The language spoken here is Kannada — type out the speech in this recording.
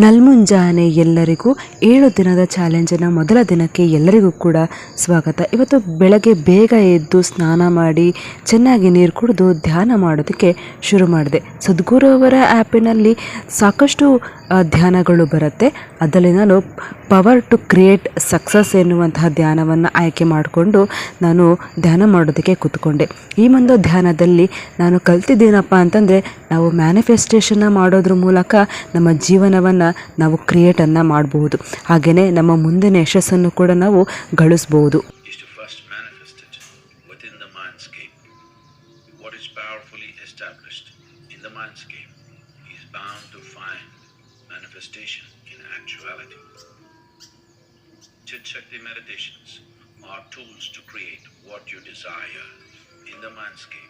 ನಲ್ಮುಂಜಾನೆ ಎಲ್ಲರಿಗೂ 7 ದಿನದ ಚಾಲೆಂಜಿನ ಮೊದಲ ದಿನಕ್ಕೆ ಎಲ್ಲರಿಗೂ ಕೂಡ ಸ್ವಾಗತ. ಇವತ್ತು ಬೆಳಗ್ಗೆ ಬೇಗ ಎದ್ದು ಸ್ನಾನ ಮಾಡಿ ಚೆನ್ನಾಗಿ ನೀರು ಕುಡಿದು ಧ್ಯಾನ ಮಾಡೋದಕ್ಕೆ ಶುರು ಮಾಡಿದೆ. ಸದ್ಗುರು ಅವರ ಆ್ಯಪಿನಲ್ಲಿ ಸಾಕಷ್ಟು ಧ್ಯಾನಗಳು ಬರುತ್ತೆ. ಅದರಲ್ಲಿ ನಾನು ಪವರ್ ಟು ಕ್ರಿಯೇಟ್ ಸಕ್ಸಸ್ ಎನ್ನುವಂತಹ ಧ್ಯಾನವನ್ನು ಆಯ್ಕೆ ಮಾಡಿಕೊಂಡು ನಾನು ಧ್ಯಾನ ಮಾಡೋದಕ್ಕೆ ಕೂತ್ಕೊಂಡೆ. ಈ ಒಂದು ಧ್ಯಾನದಲ್ಲಿ ನಾನು ಕಲ್ತಿದ್ದೇನಪ್ಪ ಅಂತಂದರೆ, ನಾವು ಮ್ಯಾನಿಫೆಸ್ಟೇಷನ್ನ ಮಾಡೋದ್ರ ಮೂಲಕ ನಮ್ಮ ಜೀವನವನ್ನು ನಾವು ಕ್ರಿಯೇಟನ್ನು ಮಾಡಬಹುದು. ಹಾಗೆಯೇ ನಮ್ಮ ಮುಂದಿನ ಯಶಸ್ಸನ್ನು ಕೂಡ ನಾವು ಗಳಿಸ್ಬೋದು. Manifestation in actuality. Chit Shakti meditations are tools to create what you desire in the mindscape.